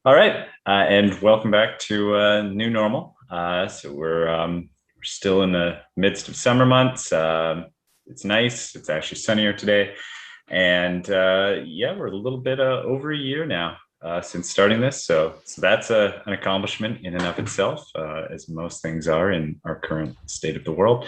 All right, and welcome back to New Normal. So we're still in the midst of summer months. It's nice. It's actually sunnier today, and yeah, we're a little bit over a year now since starting this. So that's an accomplishment in and of itself, as most things are in our current state of the world.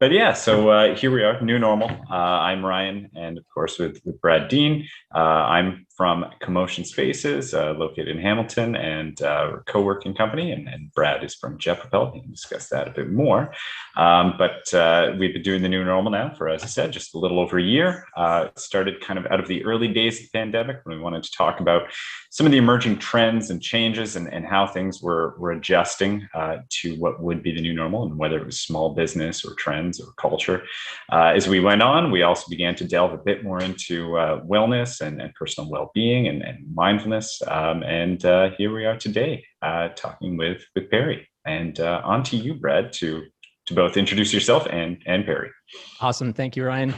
But yeah, so here we are, new normal. I'm Ryan, and of course with Brad Dean. I'm from CoMotion Spaces, located in Hamilton, and we're a co-working company. And Brad is from JetPropel. We can discuss that a bit more. But we've been doing the new normal now for, as I said, just a little over a year. It started kind of out of the early days of the pandemic when we wanted to talk about some of the emerging trends and changes and how things were adjusting to what would be the new normal, and whether it was small business or trends or culture. As we went on, we also began to delve a bit more into wellness and personal well-being and mindfulness. And here we are today talking with Perry. And on to you, Brad, to both introduce yourself and Perry. Awesome. Thank you, Ryan.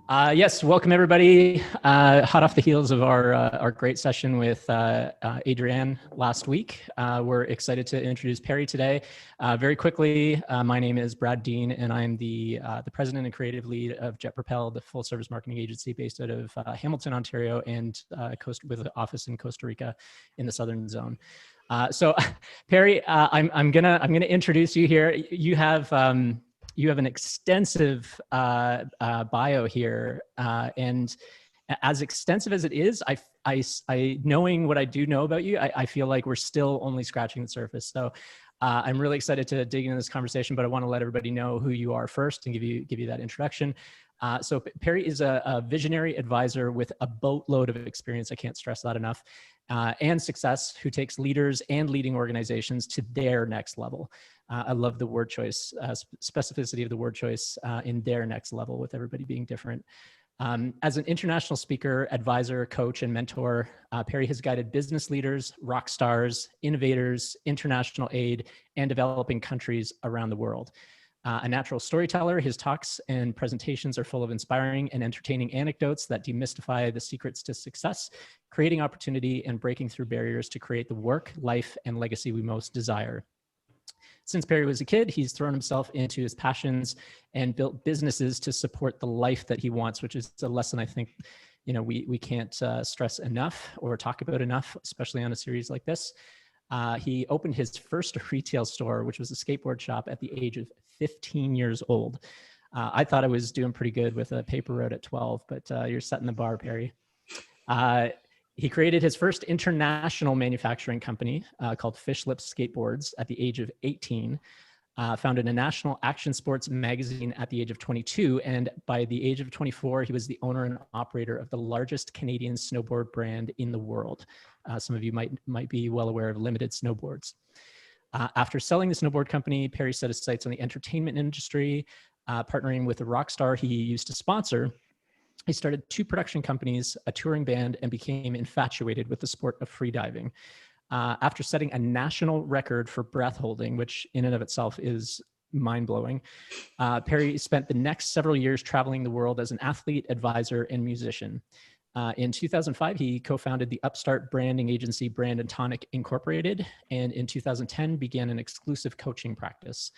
Yes, welcome everybody. Hot off the heels of our great session with Adrienne last week. We're excited to introduce Perry today. Very quickly, my name is Brad Dean, and I'm the president and creative lead of JetPropel, the full service marketing agency based out of Hamilton, Ontario, and with an office in Costa Rica in the Southern Zone. So Perry, I'm gonna introduce you here. You have an extensive bio here, and as extensive as it is, I knowing what I do know about you, I feel like we're still only scratching the surface. So I'm really excited to dig into this conversation, but I want to let everybody know who you are first and give you that introduction. So Perry is a visionary advisor with a boatload of experience. I can't stress that enough. And success, who takes leaders and leading organizations to their next level. I love the word choice, specificity of the word choice in their next level, with everybody being different. As an international speaker, advisor, coach, and mentor, Perry has guided business leaders, rock stars, innovators, international aid, and developing countries around the world. A natural storyteller, his talks and presentations are full of inspiring and entertaining anecdotes that demystify the secrets to success, creating opportunity and breaking through barriers to create the work, life, and legacy we most desire. Since Perry was a kid, he's thrown himself into his passions and built businesses to support the life that he wants, which is a lesson I think we can't stress enough or talk about enough, especially on a series like this. He opened his first retail store, which was a skateboard shop, at the age of 15 years old. I thought I was doing pretty good with a paper route at 12, but you're setting the bar, Perry. He created his first international manufacturing company called Fishlips Skateboards at the age of 18, founded a national action sports magazine at the age of 22, and by the age of 24, he was the owner and operator of the largest Canadian snowboard brand in the world. Some of you might be well aware of Limited Snowboards. After selling the snowboard company, Perry set his sights on the entertainment industry, partnering with a rock star he used to sponsor. He started 2 production companies, a touring band, and became infatuated with the sport of freediving. After setting a national record for breath holding, which in and of itself is mind-blowing, Perry spent the next several years traveling the world as an athlete, advisor, and musician. In 2005, he co-founded the upstart branding agency Brand and Tonic Incorporated, and in 2010 began an exclusive coaching practice.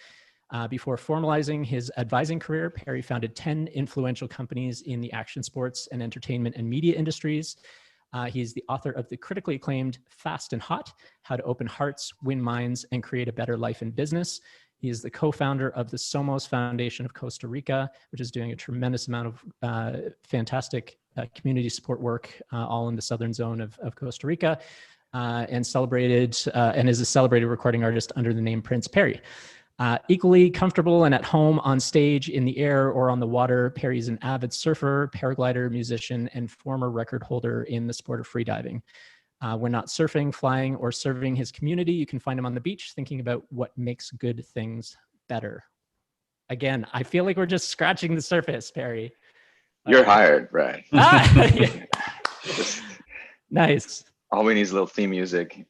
Before formalizing his advising career, Perry founded 10 influential companies in the action sports and entertainment and media industries. He's the author of the critically acclaimed Fast and Hot: How to Open Hearts, Win Minds, and Create a Better Life in Business. He is the co-founder of the Somos Foundation of Costa Rica, which is doing a tremendous amount of fantastic community support work all in the southern zone of Costa Rica, and is a celebrated recording artist under the name Prince Perry. Equally comfortable and at home on stage, in the air, or on the water, Perry's an avid surfer, paraglider, musician, and former record holder in the sport of freediving. When not surfing, flying, or serving his community, you can find him on the beach thinking about what makes good things better. Again, I feel like we're just scratching the surface, Perry. You're hired, Brad. Yeah. Nice. All we need is a little theme music.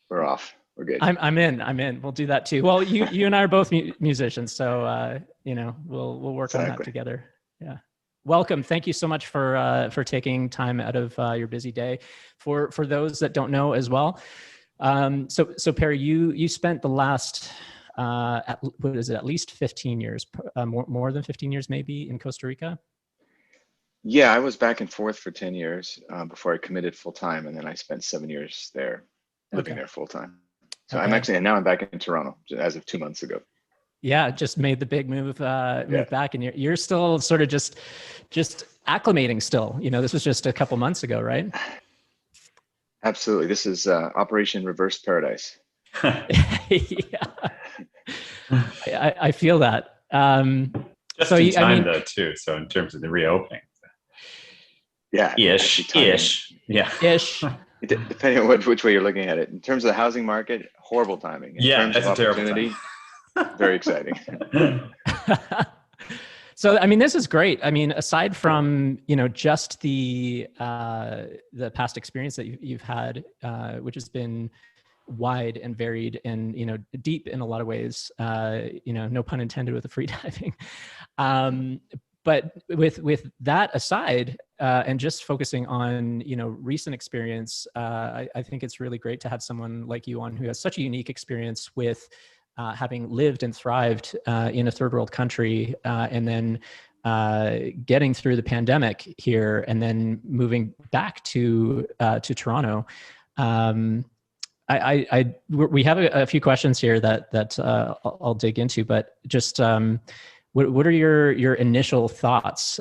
We're off. We're good. I'm in. We'll do that too. Well, you and I are both musicians, so we'll work on that together. Yeah. Welcome. Thank you so much for taking time out of your busy day. For those that don't know as well, so Perry, you spent the last at least 15 years, more than 15 years maybe in Costa Rica? Yeah, I was back and forth for 10 years before I committed full time, and then I spent 7 years there, living there full time. So Okay. now I'm back in Toronto as of 2 months ago. Yeah, just made the big move back, and you're still sort of just acclimating still. This was just a couple months ago, right? Absolutely. This is Operation Reverse Paradise. Yeah, I feel that. Just so in time though too. So in terms of the reopening. Yeah. Ish. Yeah. Ish. Depending on which way you're looking at it. In terms of the housing market, horrible timing. In terms of opportunity, very exciting. So, I mean, this is great. I mean, aside from, just the past experience that you've had, which has been wide and varied and, deep in a lot of ways, no pun intended with the free diving. But with that aside, and just focusing on, recent experience, I think it's really great to have someone like you on who has such a unique experience with having lived and thrived in a third world country, and then getting through the pandemic here, and then moving back to Toronto. We have a few questions here that I'll dig into, but just what are your initial thoughts,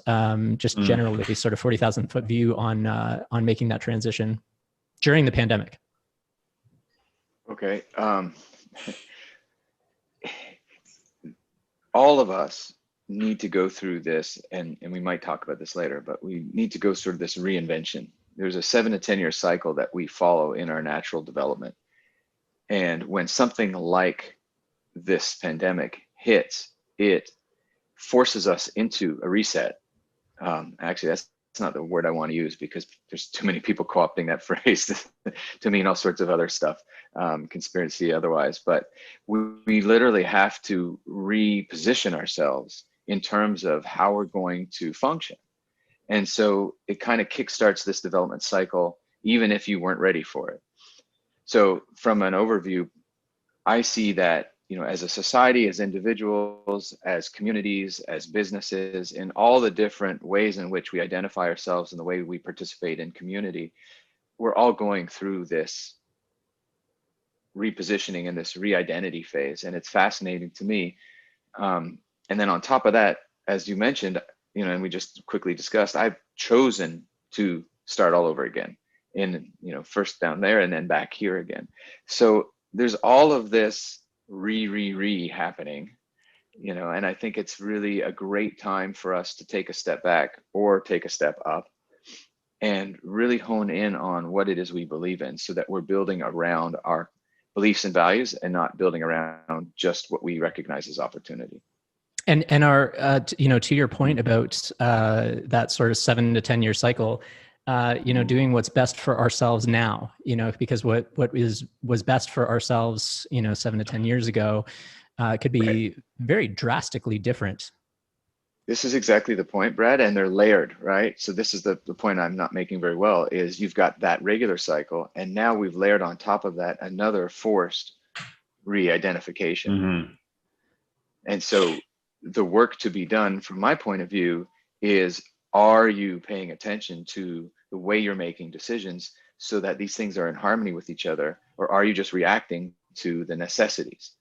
just generally, sort of 40,000-foot view on making that transition during the pandemic? Okay. All of us need to go through this, and we might talk about this later, but we need to go through this reinvention. There's a 7 to 10 year cycle that we follow in our natural development. And when something like this pandemic hits, it forces us into a reset. Actually, that's not the word I want to use, because there's too many people co-opting that phrase to mean all sorts of other stuff, conspiracy otherwise. But we literally have to reposition ourselves in terms of how we're going to function. And so it kind of kickstarts this development cycle, even if you weren't ready for it. So from an overview, I see that, as a society, as individuals, as communities, as businesses, in all the different ways in which we identify ourselves and the way we participate in community, we're all going through this repositioning and this re-identity phase. And it's fascinating to me. And then on top of that, as you mentioned, and we just quickly discussed, I've chosen to start all over again, in, first down there and then back here again. So there's all of this re happening, and I think it's really a great time for us to take a step back or take a step up and really hone in on what it is we believe in, so that we're building around our beliefs and values and not building around just what we recognize as opportunity. And our, to your point about that sort of 7 to 10 year cycle, doing what's best for ourselves now, because what was best for ourselves, 7 to 10 years ago, could be very drastically different. This is exactly the point, Brad, and they're layered, right? So this is the point I'm not making very well, is you've got that regular cycle, and now we've layered on top of that another forced re-identification. Mm-hmm. And so the work to be done from my point of view is, are you paying attention to the way you're making decisions so that these things are in harmony with each other, or are you just reacting to the necessities?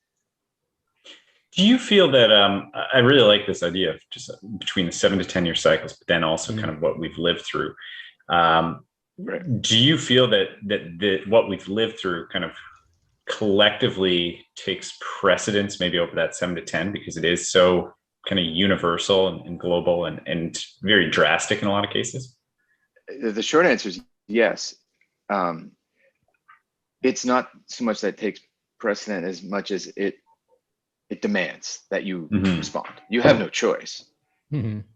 Do you feel that, I really like this idea of just between the 7 to 10 year cycles, but then also kind of what we've lived through. Do you feel that what we've lived through kind of collectively takes precedence maybe over that 7 to 10, because it is so kind of universal and global and very drastic in a lot of cases? The short answer is yes. It's not so much that it takes precedent as much as it demands that you respond. You have no choice,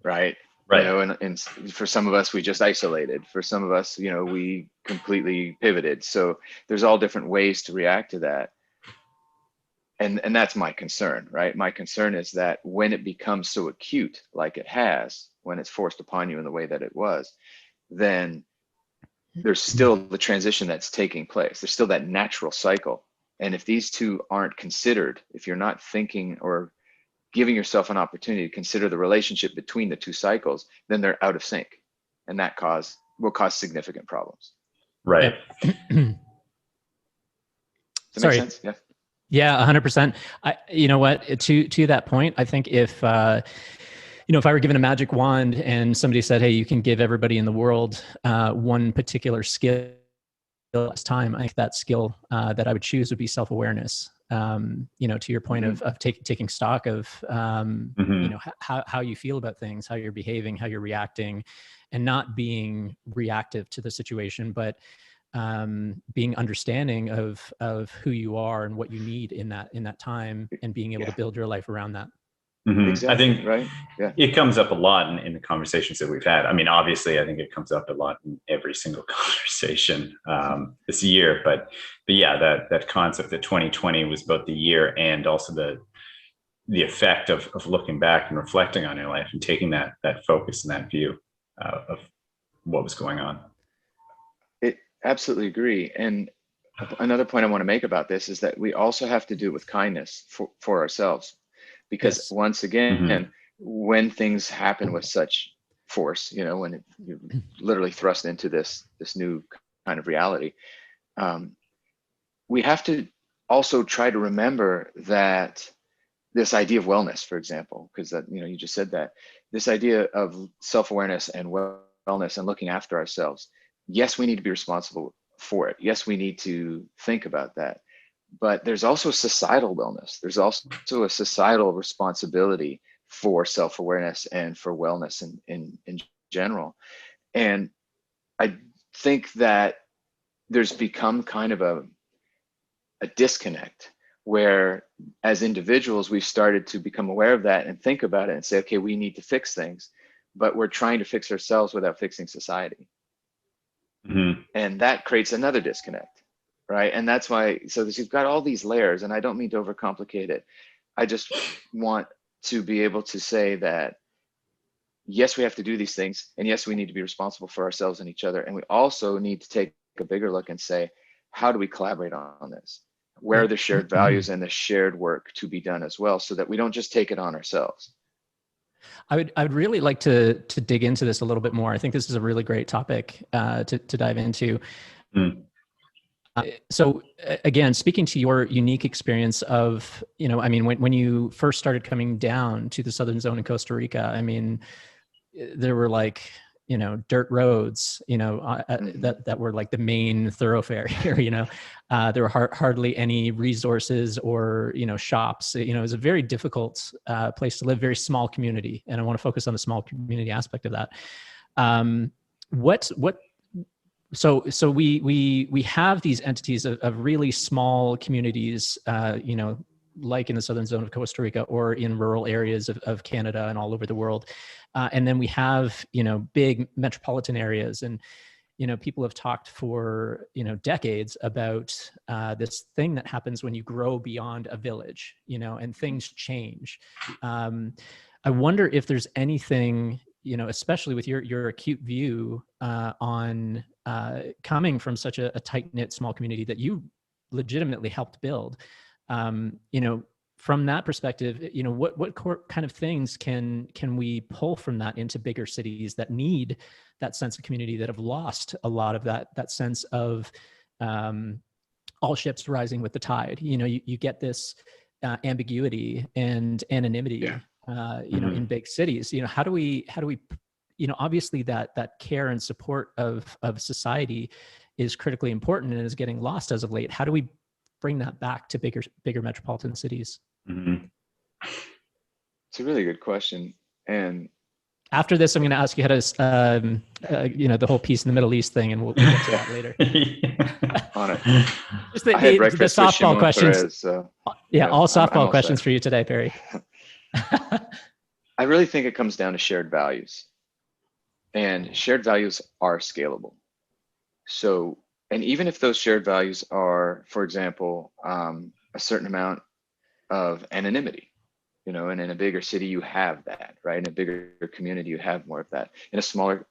right? Right. And for some of us, we just isolated. For some of us, we completely pivoted. So there's all different ways to react to that. and that's my concern, right? My concern is that when it becomes so acute, like it has, when it's forced upon you in the way that it was, then there's still the transition that's taking place. There's still that natural cycle. And if these two aren't considered, if you're not thinking or giving yourself an opportunity to consider the relationship between the two cycles, then they're out of sync. And that will cause significant problems. Right. Does that make sense? Yeah. Yeah, 100%. You know what? To that point, I think if if I were given a magic wand and somebody said, "Hey, you can give everybody in the world one particular skill this time," I think that skill that I would choose would be self-awareness. To your point of taking stock of how you feel about things, how you're behaving, how you're reacting, and not being reactive to the situation, but being understanding of who you are and what you need in that time, and being able to build your life around that. Exactly, I think right. Yeah. it comes up a lot in the conversations that we've had. I mean, obviously, I think it comes up a lot in every single conversation this year. But yeah, that concept that 2020 was both the year and also the effect of looking back and reflecting on your life and taking that focus and that view of what was going on. Absolutely agree. And another point I want to make about this is that we also have to do it with kindness for ourselves, because once again, when things happen with such force, when you're literally thrust into this new kind of reality, we have to also try to remember that this idea of wellness, for example, because that you just said that, this idea of self-awareness and wellness and looking after ourselves. Yes, we need to be responsible for it. Yes, we need to think about that. But there's also societal wellness. There's also a societal responsibility for self-awareness and for wellness in general. And I think that there's become kind of a disconnect where, as individuals, we've started to become aware of that and think about it and say, okay, we need to fix things, but we're trying to fix ourselves without fixing society. And that creates another disconnect, right? And that's why, so you've got all these layers, and I don't mean to overcomplicate it. I just want to be able to say that, yes, we have to do these things, and yes, we need to be responsible for ourselves and each other. And we also need to take a bigger look and say, how do we collaborate on this? Where are the shared values and the shared work to be done as well, so that we don't just take it on ourselves? I would really like to dig into this a little bit more. I think this is a really great topic to dive into. So again, speaking to your unique experience of, when you first started coming down to the southern zone in Costa Rica, I mean, there were like, dirt roads, that were like the main thoroughfare here, there were hardly any resources or, shops. It was a very difficult place to live, very small community. And I want to focus on the small community aspect of that. So we have these entities of really small communities, like in the southern zone of Costa Rica or in rural areas of Canada and all over the world. And then we have, big metropolitan areas, and, people have talked for, decades about this thing that happens when you grow beyond a village, and things change. I wonder if there's anything, especially with your acute view on coming from such a tight-knit small community that you legitimately helped build, from that perspective, what kind of things can we pull from that into bigger cities that need that sense of community, that have lost a lot of that sense of all ships rising with the tide? You get this ambiguity and anonymity, in big cities. How do we obviously that care and support of society is critically important and is getting lost as of late. How do we bring that back to bigger metropolitan cities? It's a really good question. And after this, I'm going to ask you how to, the whole piece in the Middle East thing, and we'll get to that later. On it. Just the softball questions. Perez, so, all softball questions for you today, Perry. I really think it comes down to shared values, and shared values are scalable. And even if those shared values are, for example, a certain amount of anonymity, you know, and in a bigger city, you have that, right? In a bigger community, you have more of that. In a smaller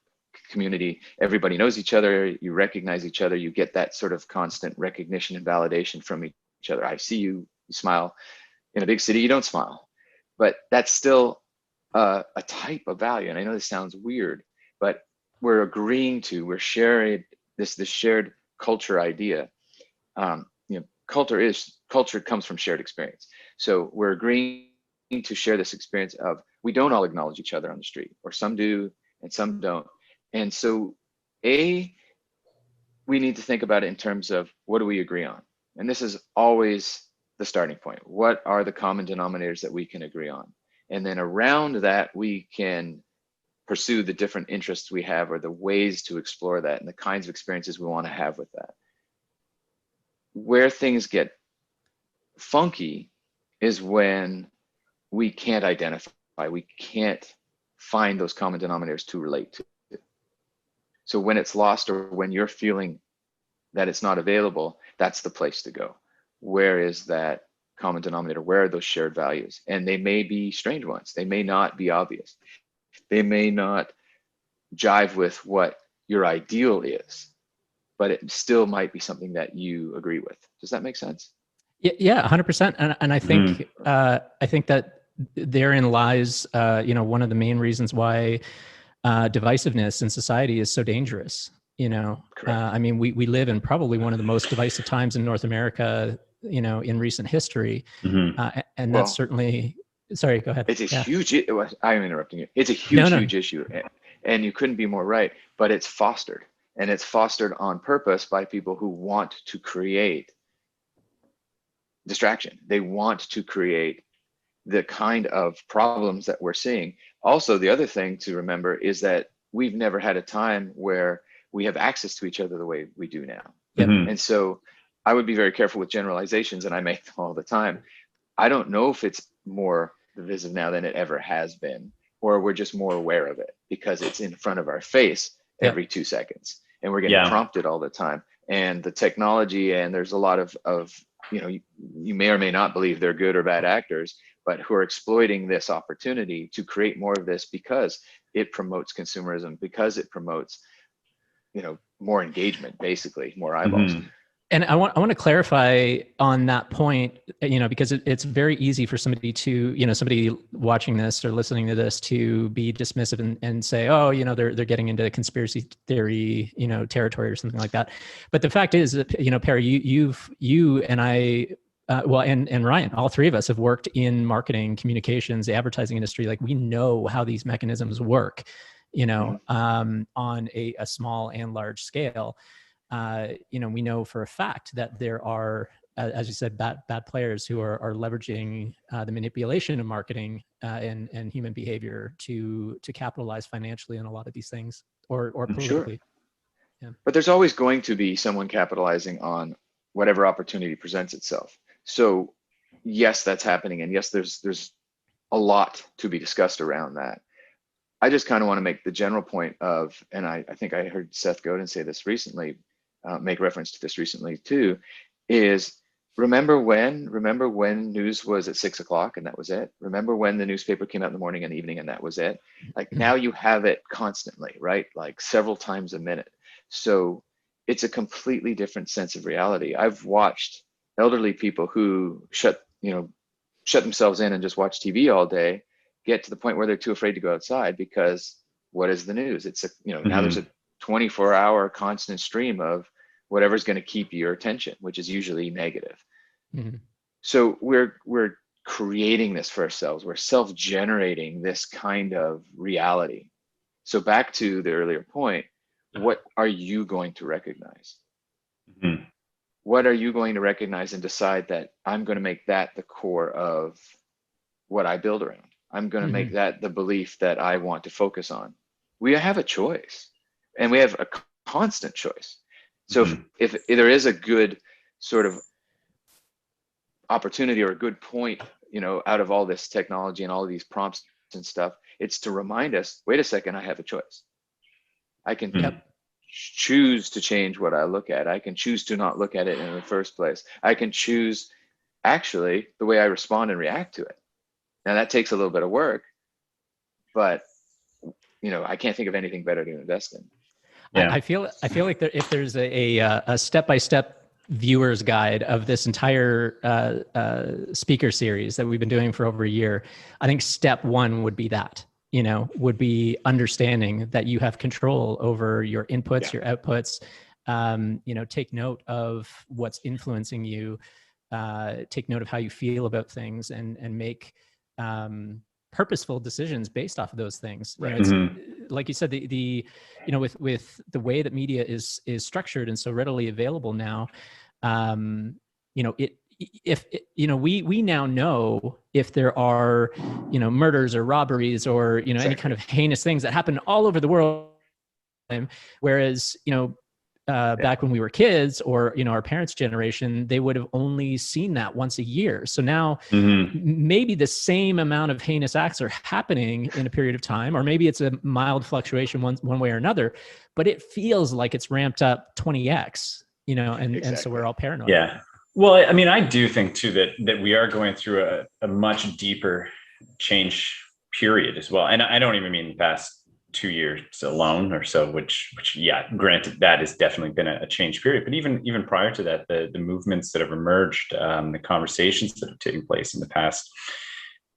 community, everybody knows each other, you recognize each other, you get that sort of constant recognition and validation from each other. I see you, you smile. In a big city, you don't smile, but that's still a type of value. And I know this sounds weird, but we're agreeing to, we're sharing this shared culture idea. You know, culture comes from shared experience. So we're agreeing to share this experience of, we don't all acknowledge each other on the street, or some do and some don't. And so we need to think about it in terms of, what do we agree on? And this is always the starting point. What are the common denominators that we can agree on? And then around that, we can pursue the different interests we have, or the ways to explore that, and the kinds of experiences we want to have with that. Where things get funky is when we can't identify, we can't find those common denominators to relate to. So when it's lost, or when you're feeling that it's not available, that's the place to go. Where is that common denominator? Where are those shared values? And they may be strange ones. They may not be obvious. They may not jive with what your ideal is, but it still might be something that you agree with. Does that make sense? Yeah, 100%. And I think I think that therein lies, you know, one of the main reasons why divisiveness in society is so dangerous. You know, I mean, we live in probably one of the most divisive times in North America, you know, in recent history, and that's certainly. Sorry, go ahead. It's a huge. I'm interrupting you. It's a huge issue, and you couldn't be more right. But it's fostered, and it's fostered on purpose by people who want to create distraction. They want to create the kind of problems that we're seeing. Also, the other thing to remember is that we've never had a time where we have access to each other the way we do now. And so I would be very careful with generalizations, and I make them all the time. I don't know if it's more divisive now than it ever has been, or we're just more aware of it because it's in front of our face every 2 seconds, and we're getting prompted all the time. And the technology, and there's a lot of you know, you may or may not believe they're good or bad actors, but who are exploiting this opportunity to create more of this because it promotes consumerism, because it promotes, you know, more engagement, basically more eyeballs. And I want to clarify on that point, you know, because it's very easy for somebody to, you know, somebody watching this or listening to this to be dismissive and say, oh, you know, they're getting into conspiracy theory, you know, territory or something like that. But the fact is that, you know, Perry, you and I, well, and Ryan, all three of us have worked in marketing, communications, the advertising industry. Like, we know how these mechanisms work, you know, on a small and large scale. You know, we know for a fact that there are, as you said, bad players who are leveraging the manipulation of marketing and human behavior to capitalize financially on a lot of these things, or politically. Sure. But there's always going to be someone capitalizing on whatever opportunity presents itself. So yes, that's happening, and yes, there's a lot to be discussed around that. I just kind of want to make the general point of, and I think I heard Seth Godin say this recently, make reference to this recently too, is remember when news was at 6 o'clock and that was it? Remember when the newspaper came out in the morning and evening and that was it? Like, now you have it constantly, right? Like several times a minute. So it's a completely different sense of reality. I've watched elderly people who shut themselves in and just watch TV all day get to the point where they're too afraid to go outside because what is the news? It's now there's a 24-hour constant stream of whatever's going to keep your attention, which is usually negative. So we're creating this for ourselves. We're self-generating this kind of reality. So back to the earlier point, what are you going to recognize? What are you going to recognize and decide that I'm going to make that the core of what I build around? I'm going to make that the belief that I want to focus on. We have a choice, and we have a constant choice. So if there is a good sort of opportunity or a good point, you know, out of all this technology and all of these prompts and stuff, it's to remind us, wait a second, I have a choice. I can choose to change what I look at. I can choose to not look at it in the first place. I can choose actually the way I respond and react to it. Now that takes a little bit of work, but I can't think of anything better to invest in. Yeah. I feel like if there's a step-by-step viewer's guide of this entire speaker series that we've been doing for over a year, I think step one would be that, would be understanding that you have control over your inputs, your outputs, take note of what's influencing you, take note of how you feel about things, and make purposeful decisions based off of those things. Right. It's like you said, with the way that media is structured and so readily available now, we now know if there are, murders or robberies or, any kind of heinous things that happen all over the world. Whereas, back when we were kids, or, our parents' generation, they would have only seen that once a year. So now maybe the same amount of heinous acts are happening in a period of time, or maybe it's a mild fluctuation one way or another, but it feels like it's ramped up 20x, and so we're all paranoid. Yeah. Well, I mean, I do think too that we are going through a much deeper change period as well. And I don't even mean the past 2 years alone or so, which granted, that has definitely been a change period. But even prior to that, the movements that have emerged, the conversations that have taken place in the past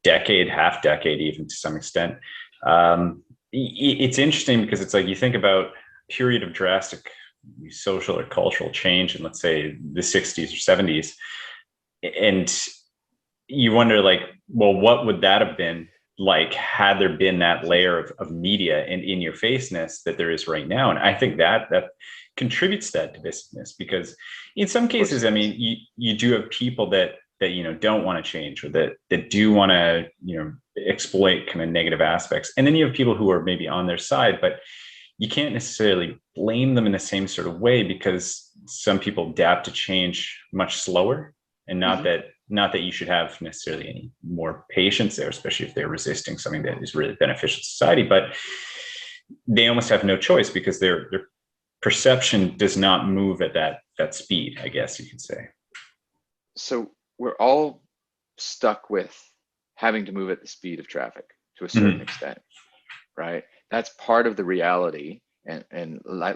decade, half decade, even to some extent, it's interesting because it's like you think about a period of drastic social or cultural change in, let's say, the 60s or 70s, and you wonder, like, well, what would that have been like had there been that layer of media and in your faceness that there is right now? And I think that contributes to that divisiveness, because in some cases, I mean, you do have people that don't want to change, or that do want to exploit kind of negative aspects, and then you have people who are maybe on their side, but you can't necessarily blame them in the same sort of way, because some people adapt to change much slower, and not that you should have necessarily any more patience there, especially if they're resisting something that is really beneficial to society, but they almost have no choice because their perception does not move at that speed, I guess you could say. So we're all stuck with having to move at the speed of traffic to a certain extent, right? That's part of the reality. And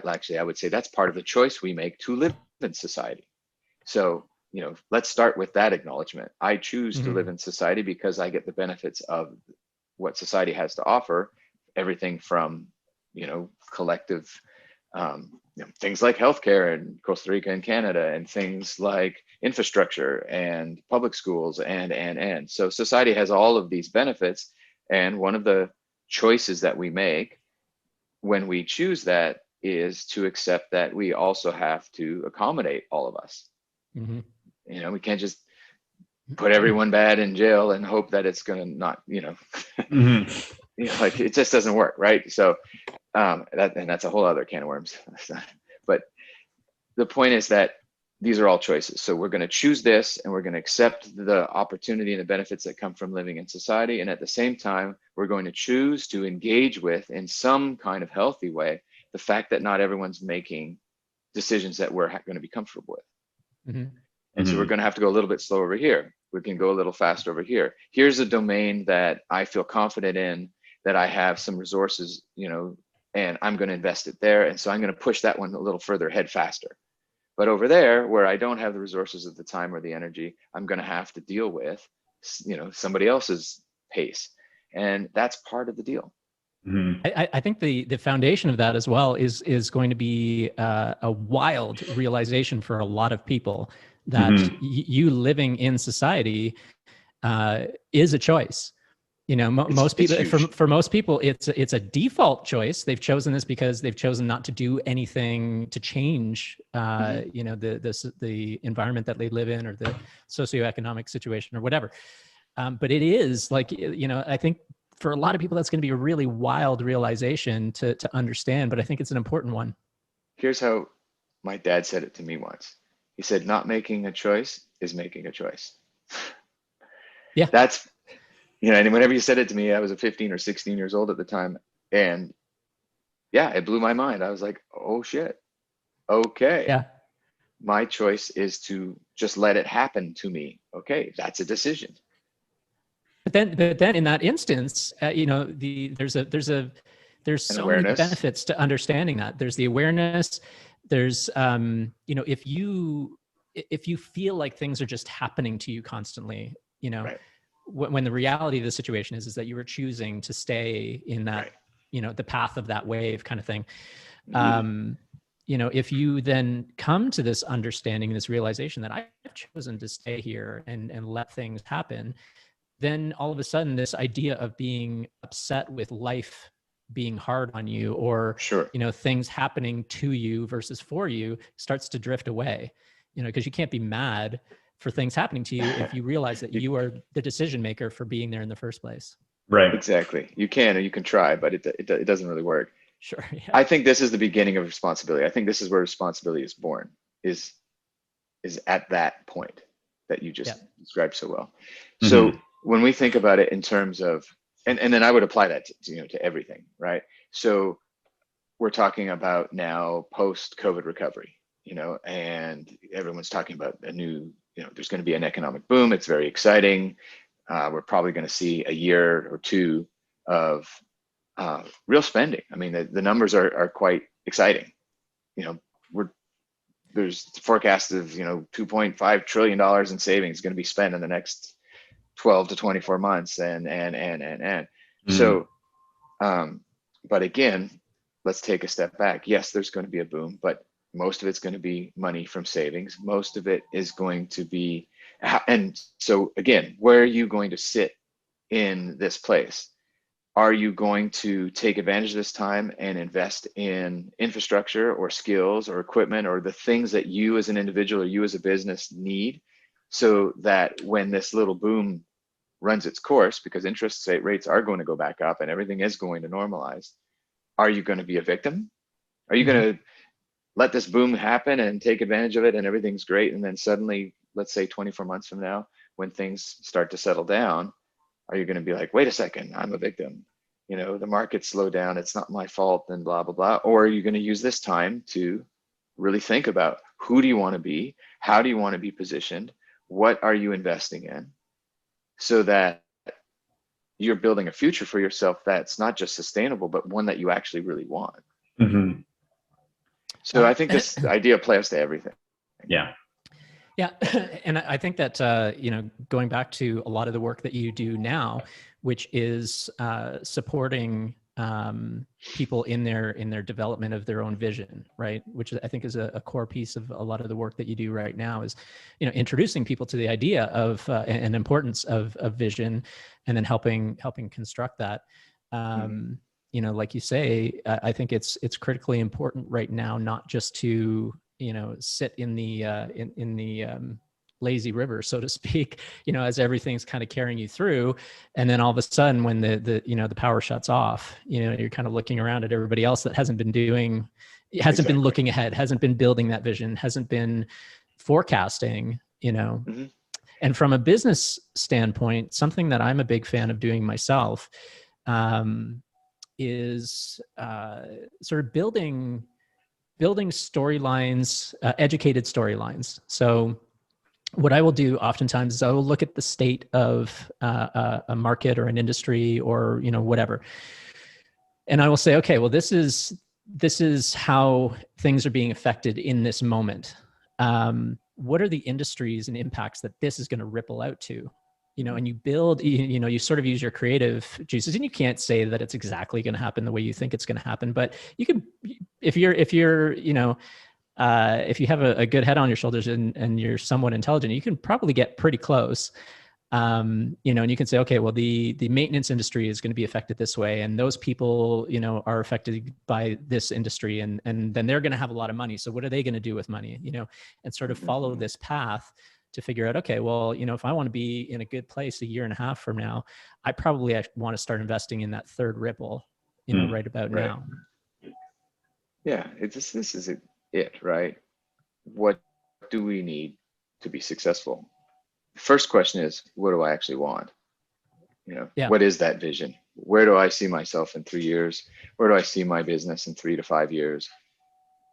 actually, I would say that's part of the choice we make to live in society. So, let's start with that acknowledgement. I choose to live in society because I get the benefits of what society has to offer, everything from, collective, things like healthcare in Costa Rica and Canada, and things like infrastructure and public schools, and. So society has all of these benefits. And one of the choices that we make when we choose that is to accept that we also have to accommodate all of us. We can't just put everyone bad in jail and hope that it's going to not, like, it just doesn't work, right? So that's a whole other can of worms. But the point is that these are all choices. So we're going to choose this, and we're going to accept the opportunity and the benefits that come from living in society. And at the same time, we're going to choose to engage with, in some kind of healthy way, the fact that not everyone's making decisions that we're going to be comfortable with. And so we're going to have to go a little bit slow over here. We can go a little faster over here. Here's a domain that I feel confident in, that I have some resources, and I'm going to invest it there. And so I'm going to push that one a little further ahead faster. But over there, where I don't have the resources at the time or the energy, I'm going to have to deal with, somebody else's pace. And that's part of the deal. I think the foundation of that as well is going to be a wild realization for a lot of people that you living in society is a choice. Most people, for most people, it's a default choice. They've chosen this because they've chosen not to do anything to change, the environment that they live in, or the socioeconomic situation, or whatever. But it is like, I think for a lot of people, that's going to be a really wild realization to understand. But I think it's an important one. Here's how my dad said it to me once. He said, "Not making a choice is making a choice." Yeah, that's. And whenever you said it to me, I was 15 or 16 years old at the time. And yeah, it blew my mind. I was like, oh shit. Okay. Yeah. My choice is to just let it happen to me. Okay, that's a decision. But then in that instance, there's so many benefits to understanding that. There's the awareness. There's if you feel like things are just happening to you constantly, Right. when the reality of the situation is that you were choosing to stay in that, right. The path of that wave kind of thing. Mm-hmm. If you then come to this understanding, this realization that I've chosen to stay here and let things happen, then all of a sudden this idea of being upset with life being hard on you, or Sure. Things happening to you versus for you, starts to drift away, because you can't be mad for things happening to you if you realize that you are the decision maker for being there in the first place. Right. Exactly. You can, or you can try, but it doesn't really work. Sure. Yeah. I think this is the beginning of responsibility. I think this is where responsibility is born, is at that point that you just described so well. Mm-hmm. So when we think about it in terms of, and then I would apply that to everything, right? So we're talking about now post-COVID recovery, and everyone's talking about a new, there's going to be an economic boom. It's very exciting. We're probably going to see a year or two of real spending. I mean, the numbers are quite exciting. There's forecasts of $2.5 trillion in savings going to be spent in the next 12 to 24 months, and so but again, let's take a step back. Yes, there's going to be a boom, but most of it's going to be money from savings. Most of it is going to be, and so again, where are you going to sit in this place? Are you going to take advantage of this time and invest in infrastructure or skills or equipment or the things that you as an individual or you as a business need, so that when this little boom runs its course, because interest rates are going to go back up and everything is going to normalize, are you going to be a victim? Are you going to let this boom happen and take advantage of it and everything's great, and then suddenly, let's say 24 months from now, when things start to settle down, are you going to be like, wait a second, I'm a victim, the market slowed down, it's not my fault, and blah blah blah? Or are you going to use this time to really think about, who do you want to be, how do you want to be positioned, what are you investing in, so that you're building a future for yourself that's not just sustainable, but one that you actually really want. Mm-hmm. So I think this idea applies to everything. Yeah. Yeah. And I think that, going back to a lot of the work that you do now, which is supporting people in their development of their own vision, right? Which I think is a core piece of a lot of the work that you do right now, is, introducing people to the idea of and importance of vision, and then helping construct that. Like you say, I think it's critically important right now, not just to sit in the lazy river, so to speak, as everything's kind of carrying you through, and then all of a sudden, when the power shuts off, you're kind of looking around at everybody else that hasn't been been looking ahead, hasn't been building that vision, hasn't been forecasting, And from a business standpoint, something that I'm a big fan of doing myself is sort of building storylines, educated storylines. So what I will do oftentimes is I will look at the state of a market or an industry or whatever, and I will say, okay, well, this is how things are being affected in this moment. What are the industries and impacts that this is going to ripple out to? And you build, you sort of use your creative juices, and you can't say that it's exactly going to happen the way you think it's going to happen, but you can, if you have a good head on your shoulders and you're somewhat intelligent, you can probably get pretty close. And you can say, okay, well, the maintenance industry is going to be affected this way, and those people, are affected by this industry, and then they're going to have a lot of money. So what are they going to do with money? And sort of follow this path to figure out, okay, well, if I want to be in a good place a year and a half from now, I probably want to start investing in that third ripple, right about now. Yeah, this is it, right? What do we need to be successful? The first question is, what do I actually want? What is that vision? Where do I see myself in 3 years? Where do I see my business in 3 to 5 years?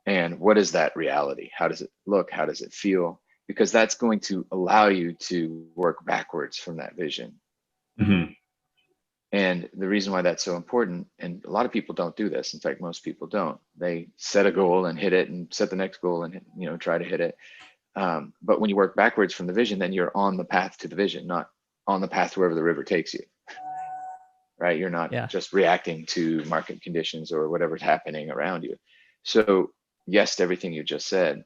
And what is that reality? How does it look? How does it feel? because that's going to allow you to work backwards from that vision. Mm-hmm. And the reason why that's so important, and a lot of people don't do this, in fact, most people don't, they set a goal and hit it and set the next goal and, you know, try to hit it. But when you work backwards from the vision, then you're on the path to the vision, not on the path wherever the river takes you, right? You're not just reacting to market conditions or whatever's happening around you. So yes to everything you just said.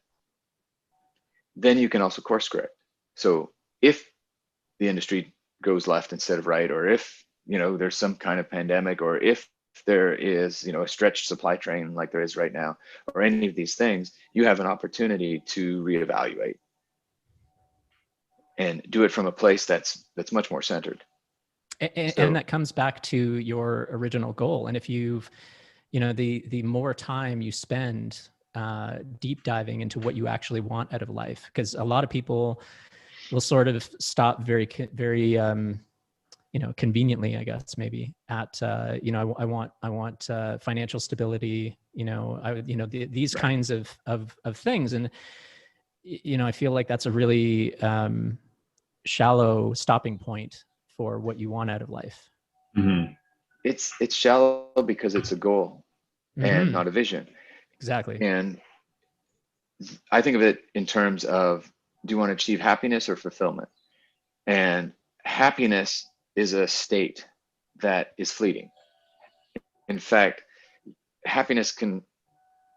Then you can also course correct. So if the industry goes left instead of right, or if, you know, there's some kind of pandemic, or if there is, you know, a stretched supply chain like there is right now, or any of these things, you have an opportunity to reevaluate and do it from a place that's much more centered. And that comes back to your original goal. And if you've, you know, the more time you spend deep diving into what you actually want out of life, because a lot of people will sort of stop very you know, conveniently, I guess, maybe at, you know, I want financial stability, you know, these kinds of things. And, you know, I feel like that's a really shallow stopping point for what you want out of life. Mm-hmm. It's shallow because it's a goal and not a vision. Exactly. And I think of it in terms of, do you want to achieve happiness or fulfillment? And happiness is a state that is fleeting. In fact, happiness can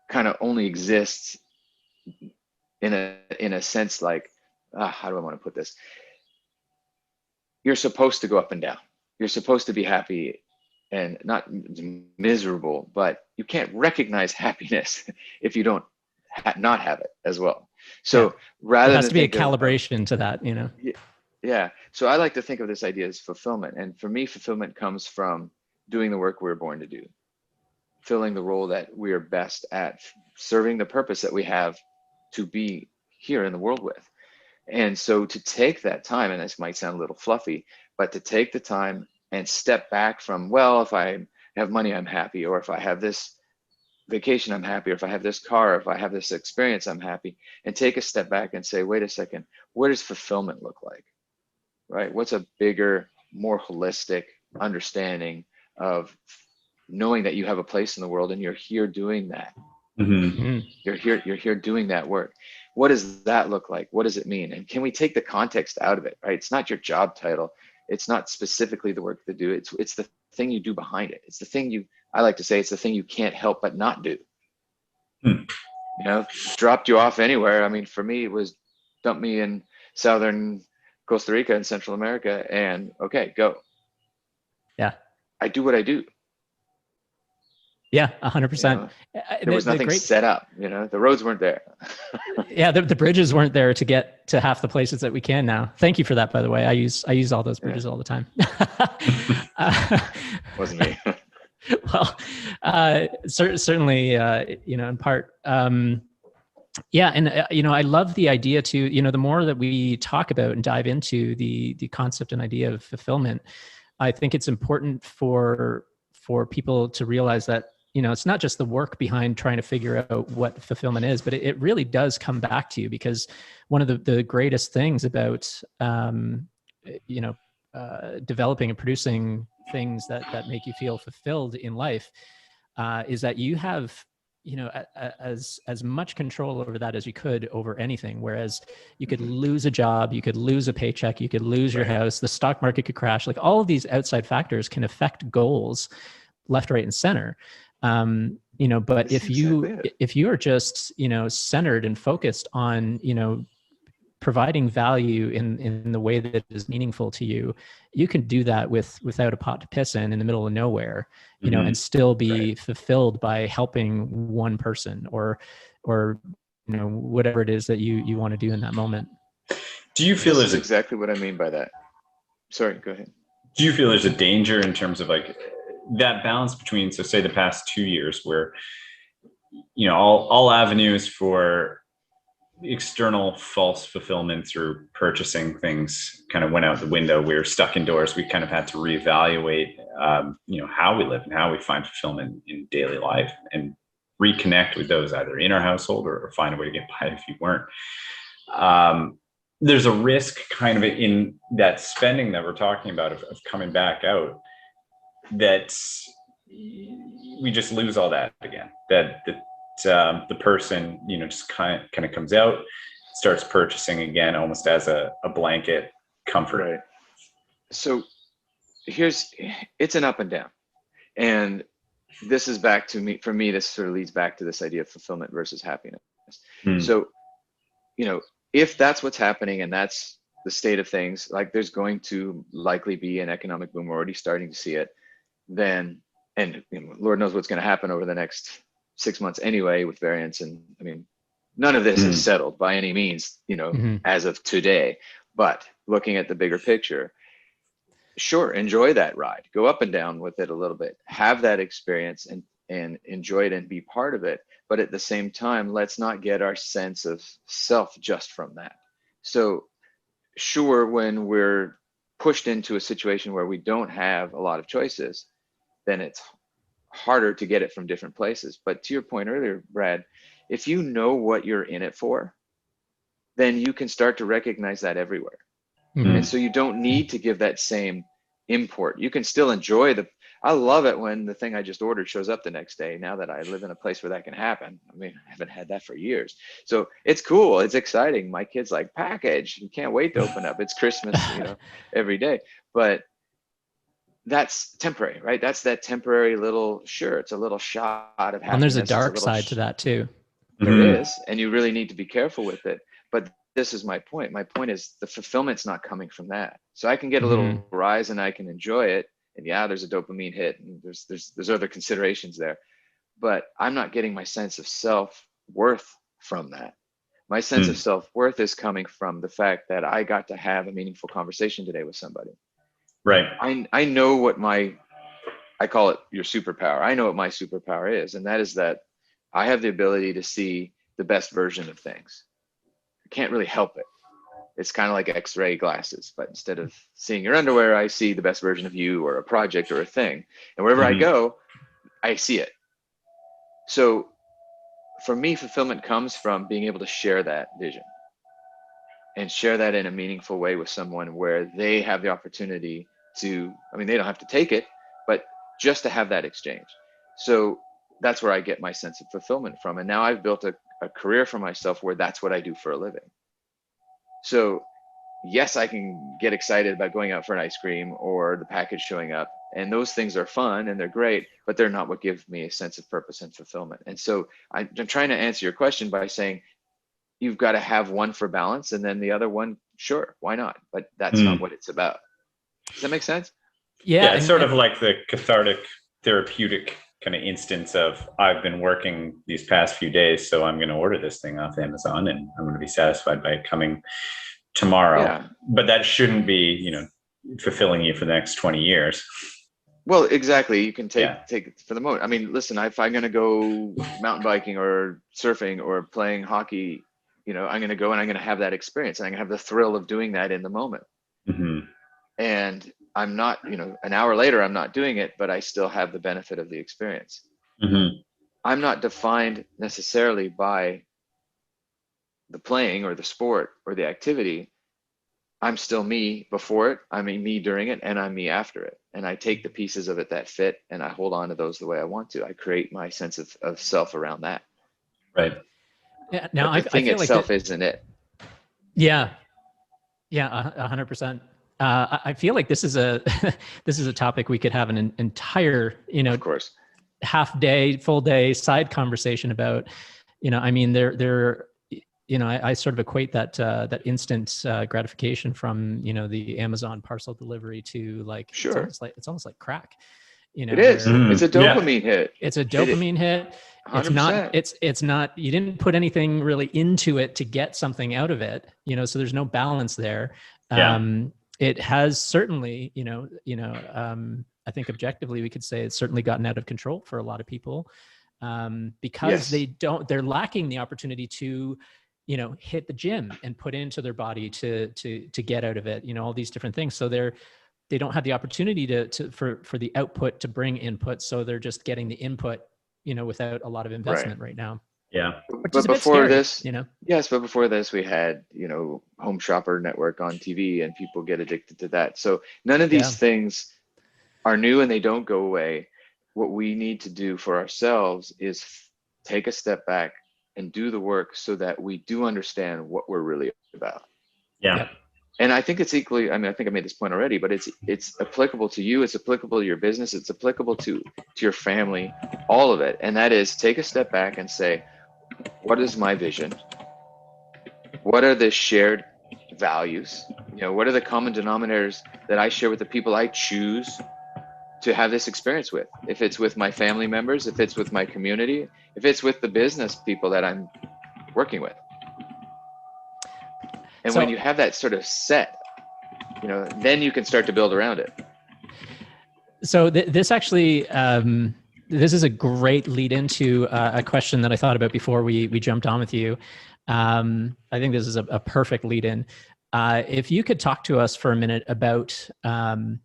kind of only exist in a sense, like, how do I want to put this? You're supposed to go up and down. You're supposed to be happy and not miserable, but you can't recognize happiness if you don't not have it as well. So rather there has than to be a calibration to that, you know? Yeah. So I like to think of this idea as fulfillment. And for me, fulfillment comes from doing the work we're born to do, filling the role that we are best at, serving the purpose that we have to be here in the world with. And so to take that time, and this might sound a little fluffy, but to take the time and step back from, well, if I have money, I'm happy, or if I have this vacation, I'm happy, or if I have this car, or if I have this experience, I'm happy, and take a step back and say, wait a second, what does fulfillment look like? Right? What's a bigger, more holistic understanding of knowing that you have a place in the world and you're here doing that? Mm-hmm. You're here doing that work. What does that look like? What does it mean? And can we take the context out of it? Right? It's not your job title. It's not specifically the work to do. It's the thing you do behind it. It's the thing I like to say, it's the thing you can't help but not do. You know, dropped you off anywhere. I mean, for me, it was dump me in southern Costa Rica and Central America, and okay, go. Yeah. I do what I do. Yeah, 100%. There was nothing set up, you know, the roads weren't there. Yeah, the bridges weren't there to get to half the places that we can now. Thank you for that, by the way. I use all those bridges all the time. Wasn't me. Well, certainly, you know, in part, yeah. And, you know, I love the idea too, you know, the more that we talk about and dive into the concept and idea of fulfillment, I think it's important for people to realize that, you know, it's not just the work behind trying to figure out what fulfillment is, but it really does come back to you, because one of the greatest things about, you know, developing and producing things that make you feel fulfilled in life is that you have, you know, as much control over that as you could over anything. Whereas you could lose a job, you could lose a paycheck, you could lose your house, the stock market could crash. Like, all of these outside factors can affect goals left, right, and center. You know, but if you are just, you know, centered and focused on, you know, providing value in the way that is meaningful to you, you can do that without a pot to piss in the middle of nowhere, you know, and still be fulfilled by helping one person or, you know, whatever it is that you want to do in that moment. Do you feel there's exactly what I mean by that? Sorry, go ahead. Do you feel there's a danger in terms of like that balance between, so say the past 2 years where, you know, all avenues for external false fulfillment through purchasing things kind of went out the window. We were stuck indoors. We kind of had to reevaluate, you know, how we live and how we find fulfillment in daily life, and reconnect with those either in our household or find a way to get by if you weren't. there's a risk kind of in that spending that we're talking about of coming back out, that we just lose all that again. That the person, just kind of comes out, starts purchasing again, almost as a blanket comfort. Right. So it's an up and down. And this is back to me, for me, this sort of leads back to this idea of fulfillment versus happiness. So, if that's what's happening and that's the state of things, like there's going to likely be an economic boom, we're already starting to see it, then, and Lord knows what's going to happen over the next 6 months anyway with variants. And I mean, none of this is settled by any means, as of today, but looking at the bigger picture, sure, enjoy that ride, go up and down with it a little bit, have that experience and enjoy it and be part of it. But at the same time, let's not get our sense of self just from that. So sure, when we're pushed into a situation where we don't have a lot of choices, then it's harder to get it from different places. But to your point earlier, Brad, if you know what you're in it for, then you can start to recognize that everywhere. And so you don't need to give that same import. You can still enjoy I love it when the thing I just ordered shows up the next day, now that I live in a place where that can happen. I mean, I haven't had that for years. So it's cool. It's exciting. My kid's like, package. You can't wait to open up. It's Christmas, every day. But that's temporary, right? That's that temporary little, sure, it's a little shot of happiness. And there's a dark side to that too. There is, and you really need to be careful with it. But this is my point. My point is the fulfillment's not coming from that. So I can get a little rise and I can enjoy it. And yeah, there's a dopamine hit and there's other considerations there, but I'm not getting my sense of self-worth from that. My sense of self-worth is coming from the fact that I got to have a meaningful conversation today with somebody. Right. I know what I call it your superpower. I know what my superpower is. And that is that I have the ability to see the best version of things. I can't really help it. It's kind of like X-ray glasses, but instead of seeing your underwear, I see the best version of you or a project or a thing. And wherever I go, I see it. So for me, fulfillment comes from being able to share that vision and share that in a meaningful way with someone where they have the opportunity to, they don't have to take it, but just to have that exchange. So that's where I get my sense of fulfillment from. And now I've built a career for myself where that's what I do for a living. So yes, I can get excited about going out for an ice cream or the package showing up, and those things are fun and they're great, but they're not what give me a sense of purpose and fulfillment. And so I'm trying to answer your question by saying you've got to have one for balance, and then the other one, sure, why not? But that's not what it's about. Does that make sense? Yeah, it's sort of like the cathartic, therapeutic kind of instance of I've been working these past few days, so I'm going to order this thing off Amazon and I'm going to be satisfied by it coming tomorrow. Yeah. But that shouldn't be, fulfilling you for the next 20 years. Well, exactly. You can take it for the moment. Listen, if I'm going to go mountain biking or surfing or playing hockey, I'm going to go and I'm going to have that experience and I'm going to have the thrill of doing that in the moment. And I'm not, an hour later, I'm not doing it, but I still have the benefit of the experience. I'm not defined necessarily by the playing or the sport or the activity. I'm still me before it, I'm me during it, and I'm me after it. And I take the pieces of it that fit and I hold on to those the way I want to. I create my sense of self around that. Right. Yeah. Now the thing itself isn't it. Yeah. Yeah. 100%. I feel like this is a topic we could have an entire, of course, half day, full day side conversation about. I sort of equate that instant gratification from the Amazon parcel delivery to like, sure, it's almost like crack. It is. It's a dopamine hit. It's a dopamine hit. 100%. It's not. You didn't put anything really into it to get something out of it. So there's no balance there. It has certainly, I think objectively we could say it's certainly gotten out of control for a lot of people because they're lacking the opportunity to, hit the gym and put into their body to get out of it, all these different things. So they don't have the opportunity for the output to bring input. So they're just getting the input, without a lot of investment right now. Yeah. which is But a bit before scary, this, you know? yes, but before this, we had, Home Shopper Network on TV, and people get addicted to that. So none of Yeah. these things are new and they don't go away. What we need to do for ourselves is take a step back and do the work so that we do understand what we're really about. Yeah. Yep. And I think it's equally, I think I made this point already, but it's applicable to you, it's applicable to your business, it's applicable to your family, all of it. And that is, take a step back and say, what is my vision? What are the shared values? What are the common denominators that I share with the people I choose to have this experience with? If it's with my family members, if it's with my community, if it's with the business people that I'm working with. And when So, you have that sort of set, then you can start to build around it. So this actually, this is a great lead into a question that I thought about before we jumped on with you. I think this is a perfect lead in. If you could talk to us for a minute about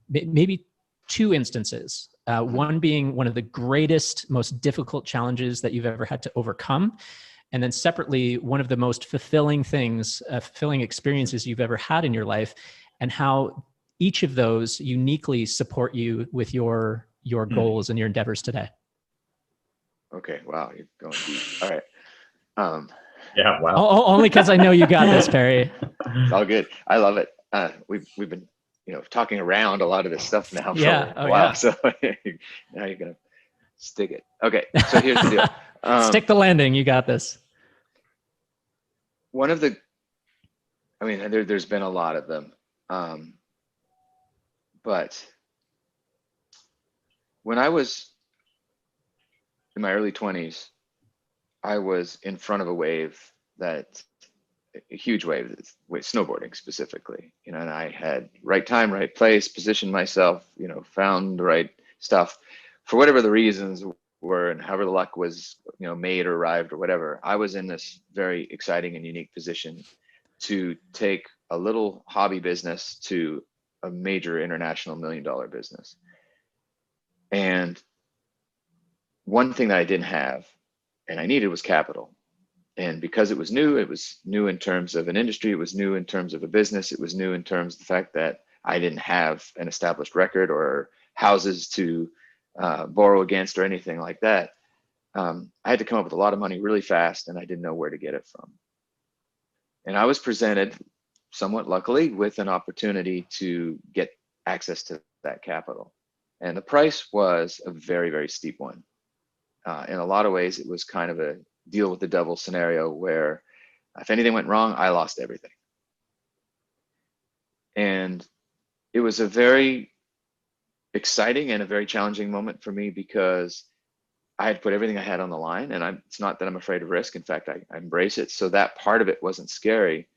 maybe two instances, one being one of the greatest, most difficult challenges that you've ever had to overcome. And then separately, one of the most fulfilling things, fulfilling experiences you've ever had in your life, and how each of those uniquely support you with your goals and your endeavors today. Okay. Wow. You're going deep. All right. Yeah. Wow. Only because I know you got this, Perry. It's all good. I love it. We've been, talking around a lot of this stuff now for a while. Yeah. So now you're going to stick it. Okay. So here's the deal. Stick the landing. You got this. One of the, there's been a lot of them. But when I was in my early 20s, I was in front of a wave a huge wave, with snowboarding specifically, and I had right time, right place, positioned myself, found the right stuff for whatever the reasons were, and however the luck was, made or arrived or whatever. I was in this very exciting and unique position to take a little hobby business to a major international $1 million business. And one thing that I didn't have and I needed was capital. And because it was new in terms of an industry, it was new in terms of a business, it was new in terms of the fact that I didn't have an established record or houses to borrow against or anything like that. I had to come up with a lot of money really fast, and I didn't know where to get it from. And I was presented, somewhat luckily, with an opportunity to get access to that capital. And the price was a very, very steep one. In a lot of ways, it was kind of a deal with the devil scenario where if anything went wrong, I lost everything. And it was a very exciting and a very challenging moment for me, because I had put everything I had on the line, and it's not that I'm afraid of risk. In fact, I embrace it. So that part of it wasn't scary.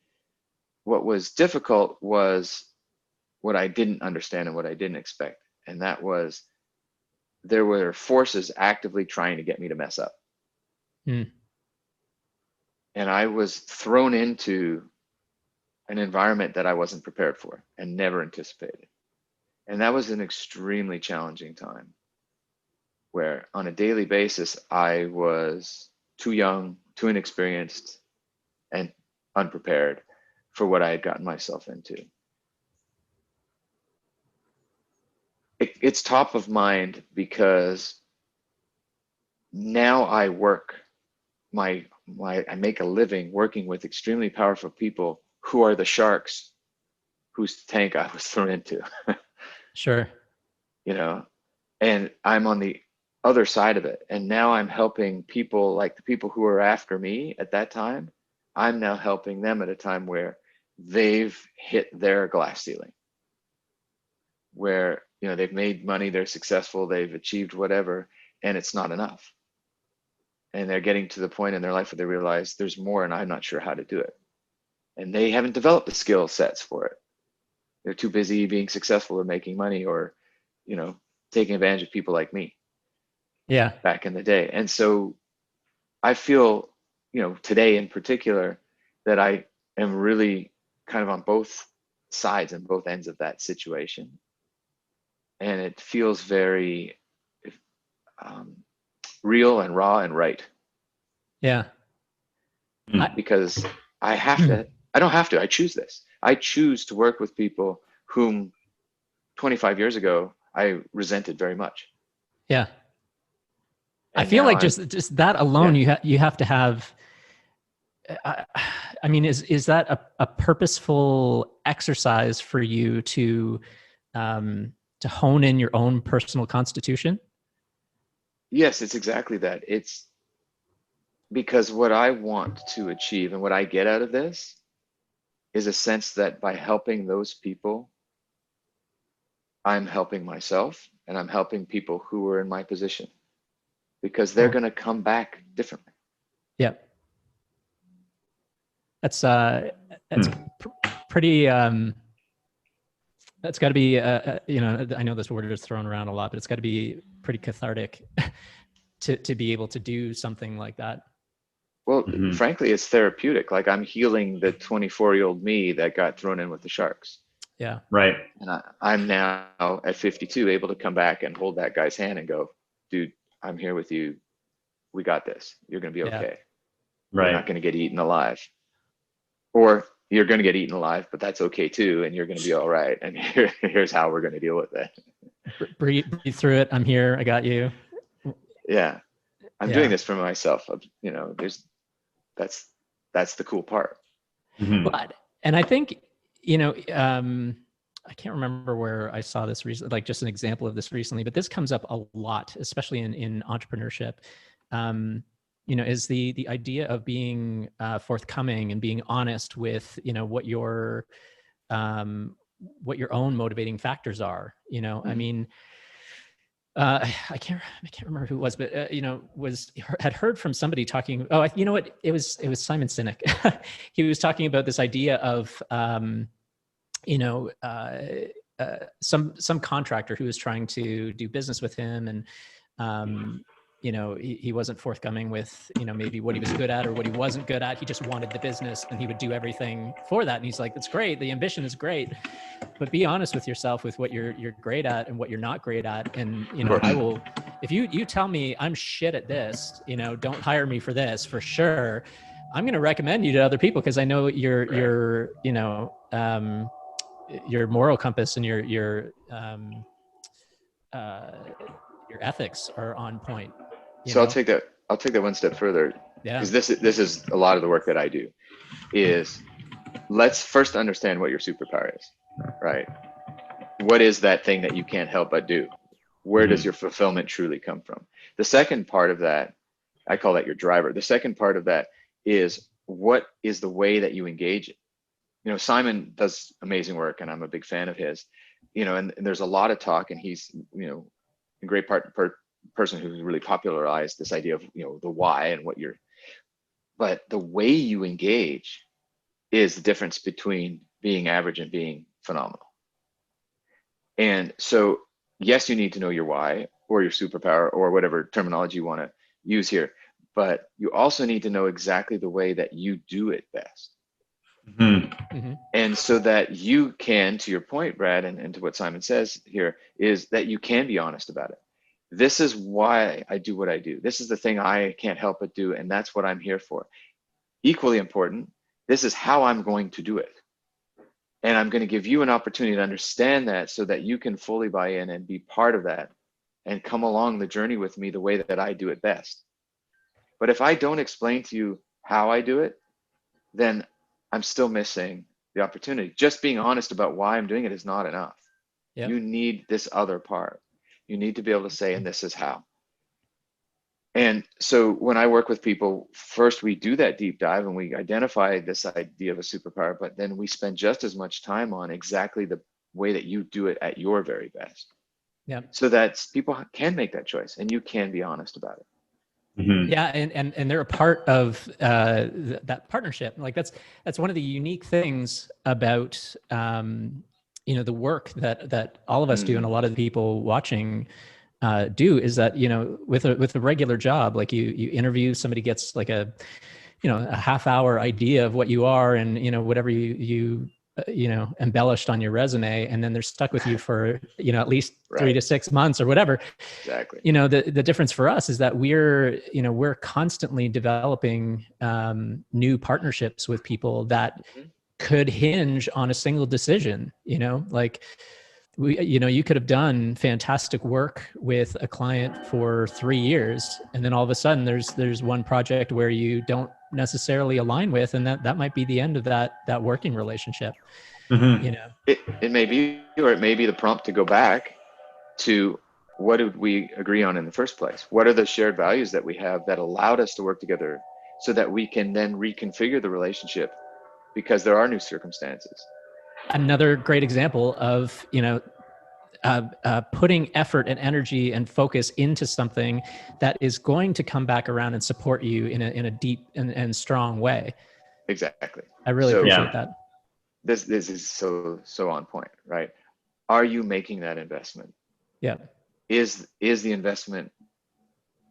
What was difficult was what I didn't understand and what I didn't expect. And that was, there were forces actively trying to get me to mess up. And I was thrown into an environment that I wasn't prepared for and never anticipated. And that was an extremely challenging time, where on a daily basis, I was too young, too inexperienced, and unprepared for what I had gotten myself into. It's top of mind because now I work, I make a living working with extremely powerful people who are the sharks whose tank I was thrown into. Sure. And I'm on the other side of it. And now I'm helping people, like the people who were after me at that time. I'm now helping them at a time where they've hit their glass ceiling, where, they've made money, they're successful, they've achieved whatever, and it's not enough. And they're getting to the point in their life where they realize there's more, and I'm not sure how to do it. And they haven't developed the skill sets for it. They're too busy being successful or making money or, taking advantage of people like me. Yeah. Back in the day. And so I feel, today in particular, that I am really kind of on both sides and both ends of that situation. And it feels very real and raw and right. Yeah. because I don't have to, I choose this. I choose to work with people whom 25 years ago I resented very much. Yeah. And I feel like now just that alone, you have to have, I mean, is that a purposeful exercise for you to hone in your own personal constitution? Yes, it's exactly that. It's because what I want to achieve and what I get out of this is a sense that by helping those people, I'm helping myself and I'm helping people who are in my position, because they're going to come back differently. Yeah. That's pretty, that's got to be, you know, I know this word is thrown around a lot, but it's got to be pretty cathartic to be able to do something like that. Well, frankly, it's therapeutic. Like, I'm healing the 24-year-old me that got thrown in with the sharks. Yeah. Right. And I'm now at 52 able to come back and hold that guy's hand and go, dude, I'm here with you. We got this. You're going to be okay. Right. You're not going to get eaten alive. Or you're going to get eaten alive, but that's okay too. And you're going to be all right. And here's how we're going to deal with it. Breathe through it. I'm here. I got you. Yeah. I'm doing this for myself. You know, that's the cool part. But, and I think, you know, I can't remember where I saw this recently, like just an example of this recently, but this comes up a lot, especially in entrepreneurship. You know, is the idea of being forthcoming and being honest with, you know, what your own motivating factors are. You know, I mean, I can't remember who it was, but you know, had heard from somebody talking. Oh, you know what? It was Simon Sinek. He was talking about this idea of, you know, some contractor who was trying to do business with him, and you know, he wasn't forthcoming with, you know, maybe what he was good at or what he wasn't good at. He just wanted the business and he would do everything for that. And he's like, that's great. The ambition is great, but be honest with yourself with what you're great at and what you're not great at. And, you know, I will, if you tell me I'm shit at this, you know, don't hire me for this for sure. I'm going to recommend you to other people because I know your you know, your moral compass and your ethics are on point. So I'll take that one step further. Yeah. Because this is a lot of the work that I do. Is let's first understand what your superpower is, right? What is that thing that you can't help but do? Where does your fulfillment truly come from? The second part of that, I call that your driver. The second part of that is, what is the way that you engage it? You know, Simon does amazing work and I'm a big fan of his, you know, and there's a lot of talk, and he's, you know, a great person who's really popularized this idea of, you know, the why and what but the way you engage is the difference between being average and being phenomenal. And so, yes, you need to know your why or your superpower or whatever terminology you want to use here, but you also need to know exactly the way that you do it best. And so that you can, to your point, Brad, and to what Simon says here, is that you can be honest about it. This is why I do what I do. This is the thing I can't help but do, and that's what I'm here for. Equally important, this is how I'm going to do it. And I'm going to give you an opportunity to understand that so that you can fully buy in and be part of that and come along the journey with me the way that I do it best. But if I don't explain to you how I do it, then I'm still missing the opportunity. Just being honest about why I'm doing it is not enough. Yep. You need this other part. You need to be able to say, and this is how. And so when I work with people, first we do that deep dive and we identify this idea of a superpower, but then we spend just as much time on exactly the way that you do it at your very best. Yeah. So that people can make that choice and you can be honest about it. Yeah, and they're a part of that partnership. Like that's one of the unique things about you know, the work that all of us do, and a lot of the people watching do, is that, you know, with a regular job, like you interview, somebody gets like a, you know, a half-hour idea of what you are, and, you know, whatever you embellished on your resume, and then they're stuck with you for, at least 3 Right. to 6 months or whatever. Exactly. The difference for us is that we're constantly developing new partnerships with people that could hinge on a single decision. Like you could have done fantastic work with a client for 3 years, and then all of a sudden there's one project where you don't necessarily align with, and that might be the end of that working relationship. It may be, or it may be the prompt to go back to, what did we agree on in the first place? What are the shared values that we have that allowed us to work together, so that we can then reconfigure the relationship because there are new circumstances? Another great example of putting effort and energy and focus into something that is going to come back around and support you in a deep and strong way. Exactly. I really appreciate that. This is so on point, right? Are you making that investment? Yeah. Is the investment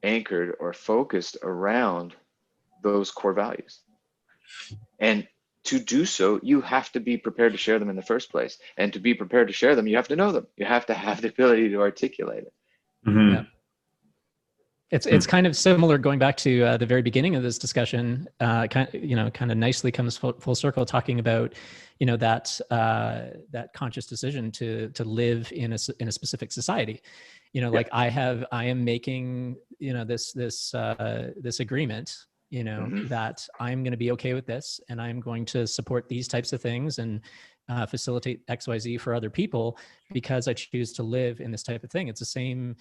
anchored or focused around those core values? And to do so, you have to be prepared to share them in the first place. And to be prepared to share them, you have to know them. You have to have the ability to articulate it. Yeah. It's kind of similar, going back to the very beginning of this discussion, kind of nicely comes full circle, talking about, that conscious decision to live in a specific society. Like I am making, this agreement, that I'm going to be okay with this, and I'm going to support these types of things and facilitate XYZ for other people because I choose to live in this type of thing. It's the same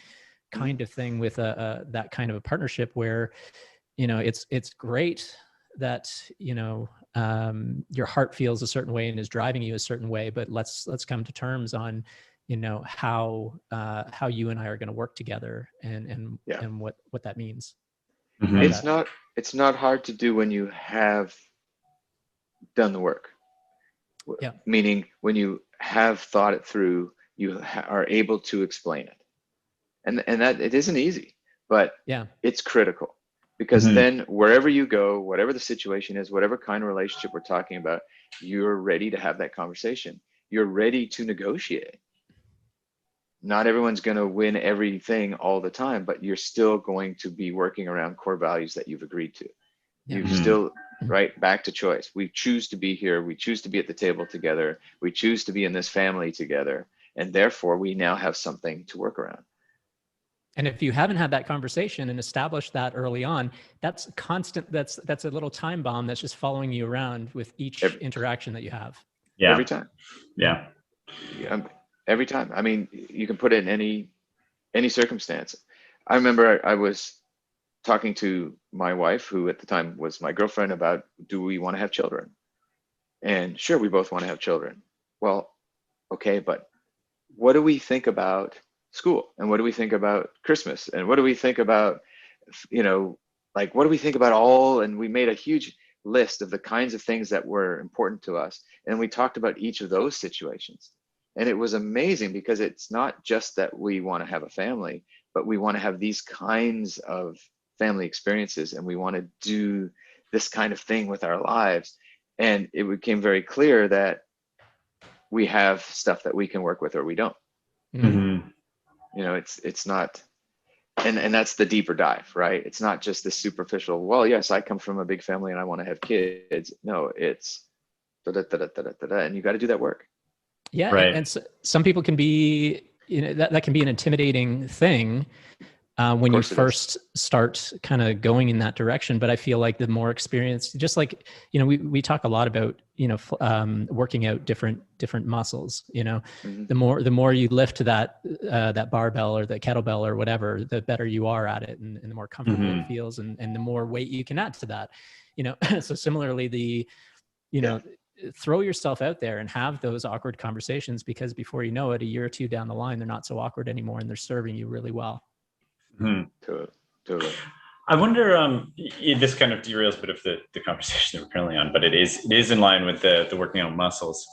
kind of thing with that kind of a partnership where, it's great that, your heart feels a certain way and is driving you a certain way, but let's come to terms on, how you and I are going to work together and what that means. It's not hard to do when you have done the work. Yeah. Meaning when you have thought it through, you are able to explain it. And that it isn't easy, but it's critical, because then wherever you go, whatever the situation is, whatever kind of relationship we're talking about, you're ready to have that conversation. You're ready to negotiate. Not everyone's going to win everything all the time, but you're still going to be working around core values that you've agreed to. You've still, right, back to choice. We choose to be here. We choose to be at the table together. We choose to be in this family together. And therefore, we now have something to work around. And if you haven't had that conversation and established that early on, that's constant. That's a little time bomb that's just following you around with each interaction that you have. Yeah. Every time. Yeah. Every time. I mean, you can put it in any circumstance. I remember I was talking to my wife, who at the time was my girlfriend, about, do we want to have children? And sure, we both want to have children. Well, okay, but what do we think about school? And what do we think about Christmas? And what do we think about, what do we think about all? And we made a huge list of the kinds of things that were important to us. And we talked about each of those situations. And it was amazing, because it's not just that we want to have a family, but we want to have these kinds of family experiences, and we want to do this kind of thing with our lives. And it became very clear that we have stuff that we can work with, or we don't. It's not, and that's the deeper dive, right? It's not just this superficial, well, yes, I come from a big family and I want to have kids. No, it's and you got to do that work. Yeah. Right. And so, some people can be, that can be an intimidating thing when you first start kind of going in that direction. But I feel like the more experience, just like, we talk a lot about, working out different muscles, the more you lift that barbell or the kettlebell or whatever, the better you are at it, and the more comfortable it feels, and the more weight you can add to that, so similarly, throw yourself out there and have those awkward conversations, because before you know it, a year or two down the line, they're not so awkward anymore, and they're serving you really well. Totally. I wonder, this kind of derails a bit of the conversation that we're currently on, but it is in line with the working out muscles.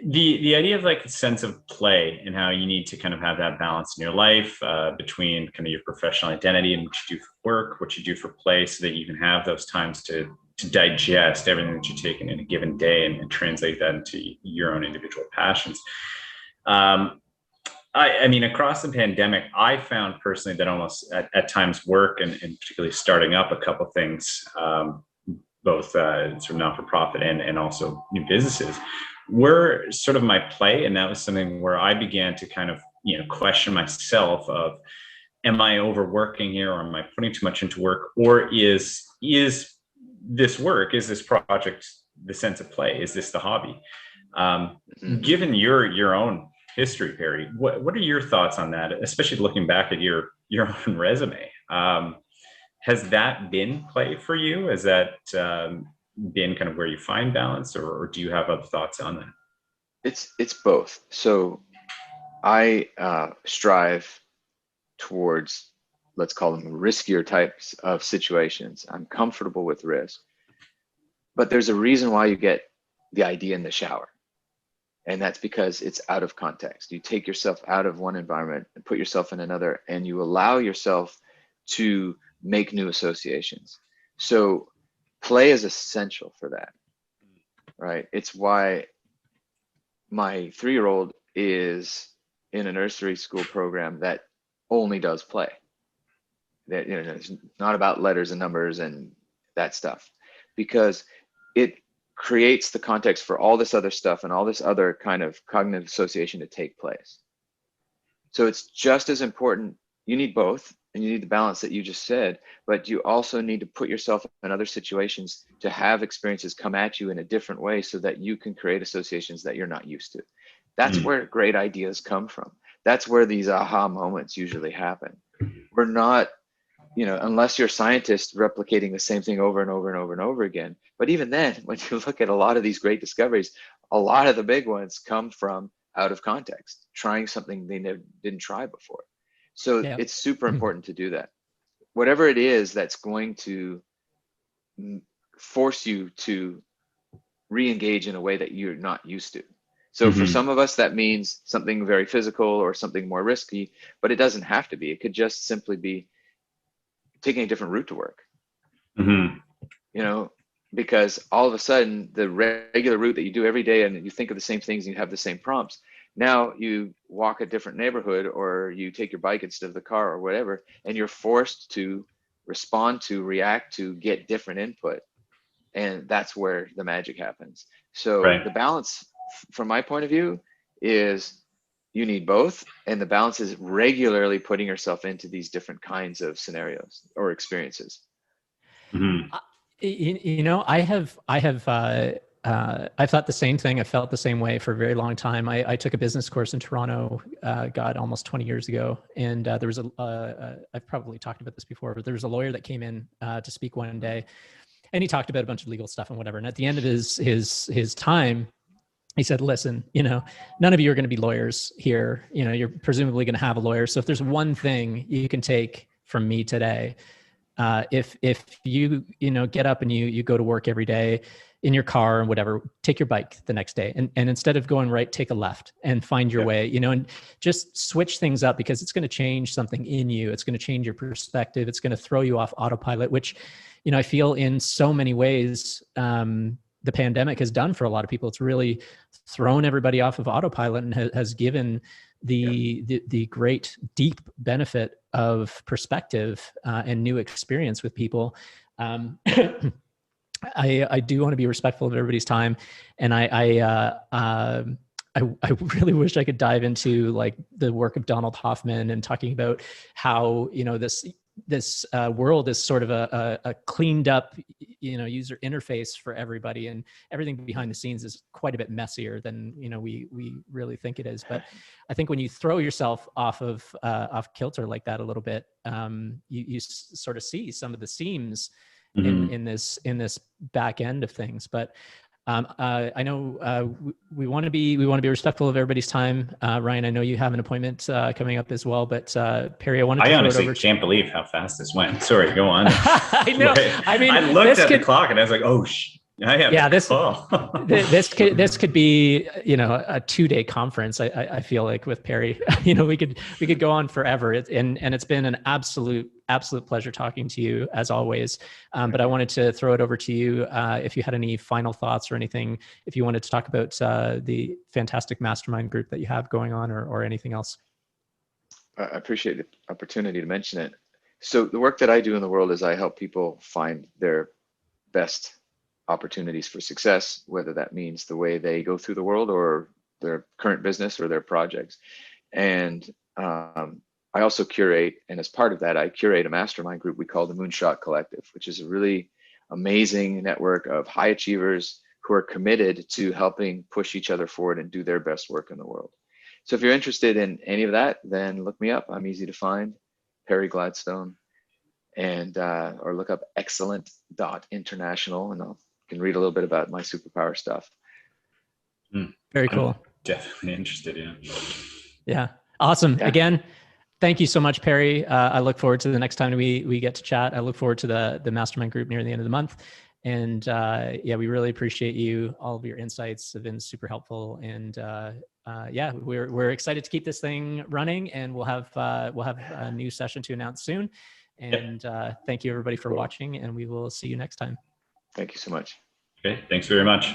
The idea of like a sense of play, and how you need to kind of have that balance in your life between kind of your professional identity and what you do for work, what you do for play, so that you can have those times to to digest everything that you're taking in a given day and translate that into your own individual passions. I mean, across the pandemic, I found personally that almost at times work and particularly starting up a couple things, both sort of not-for-profit and also new businesses, were sort of my play. And that was something where I began to kind of, question myself of, am I overworking here, or am I putting too much into work? Or is this work, is this project the sense of play? Is this the hobby? Given your own history, Perry, what are your thoughts on that, especially looking back at your own resume? Has that been play for you? Has that been kind of where you find balance, or do you have other thoughts on that? It's both. So I strive towards, let's call them riskier types of situations. I'm comfortable with risk, but there's a reason why you get the idea in the shower. And that's because it's out of context. You take yourself out of one environment and put yourself in another, and you allow yourself to make new associations. So play is essential for that, right? It's why my 3-year-old is in a nursery school program that only does play. That, it's not about letters and numbers and that stuff, because it creates the context for all this other stuff and all this other kind of cognitive association to take place. So it's just as important. You need both, and you need the balance that you just said, but you also need to put yourself in other situations to have experiences come at you in a different way so that you can create associations that you're not used to. That's where great ideas come from. That's where these aha moments usually happen. We're not, unless you're a scientist replicating the same thing over and over and over and over again. But even then, when you look at a lot of these great discoveries, a lot of the big ones come from out of context, trying something they didn't try before. So it's super important to do that. Whatever it is that's going to force you to re-engage in a way that you're not used to. So for some of us, that means something very physical or something more risky, but it doesn't have to be. It could just simply be taking a different route to work. Because all of a sudden the regular route that you do every day, and you think of the same things and you have the same prompts, now you walk a different neighborhood, or you take your bike instead of the car or whatever, and you're forced to respond to, react to, get different input. And that's where the magic happens. So the balance from my point of view is you need both, and the balance is regularly putting yourself into these different kinds of scenarios or experiences. I've thought the same thing. I felt the same way for a very long time. I took a business course in Toronto, almost 20 years ago. And there was I've probably talked about this before, but there was a lawyer that came in to speak one day, and he talked about a bunch of legal stuff and whatever. And at the end of his time, he said, listen, none of you are going to be lawyers here. You're presumably going to have a lawyer. So if there's one thing you can take from me today, if you get up and you go to work every day in your car and whatever, take your bike the next day, and instead of going right, take a left and find your way, and just switch things up, because it's going to change something in you. It's going to change your perspective. It's going to throw you off autopilot, which, I feel in so many ways, the pandemic has done for a lot of people. It's really thrown everybody off of autopilot and has given the great deep benefit of perspective and new experience with people. I do want to be respectful of everybody's time, and I really wish I could dive into like the work of Donald Hoffman and talking about how this world is sort of a cleaned up user interface for everybody, and everything behind the scenes is quite a bit messier than we really think it is. But I think when you throw yourself off kilter like that a little bit, you sort of see some of the seams in this back end of things. But I know we want to be respectful of everybody's time. Ryan, I know you have an appointment coming up as well, but Perry, I honestly can't believe how fast this went. Sorry, go on. I know. I mean, I looked at the clock and I was like, oh, Yeah, this cool. this could be, you know, a 2-day conference. I feel like with Perry, you know, we could go on forever. And it's been an absolute pleasure talking to you as always. But I wanted to throw it over to you if you had any final thoughts or anything, if you wanted to talk about the fantastic mastermind group that you have going on, or anything else. I appreciate the opportunity to mention it. So the work that I do in the world is I help people find their best opportunities for success, whether that means the way they go through the world or their current business or their projects. And I also curate, and as part of that, I curate a mastermind group we call the Moonshot Collective, which is a really amazing network of high achievers who are committed to helping push each other forward and do their best work in the world. So if you're interested in any of that, then look me up. I'm easy to find, Perry Gladstone, and or look up excellent.international, and you can read a little bit about my superpower stuff. Very cool. I'm definitely interested. Yeah. Yeah. Awesome. Yeah. Again, thank you so much, Perry. I look forward to the next time we get to chat. I look forward to the mastermind group near the end of the month. And yeah, we really appreciate you. All of your insights have been super helpful. And yeah, we're excited to keep this thing running, and we'll have a new session to announce soon. And thank you everybody for watching, and we will see you next time. Thank you so much. Okay, thanks very much.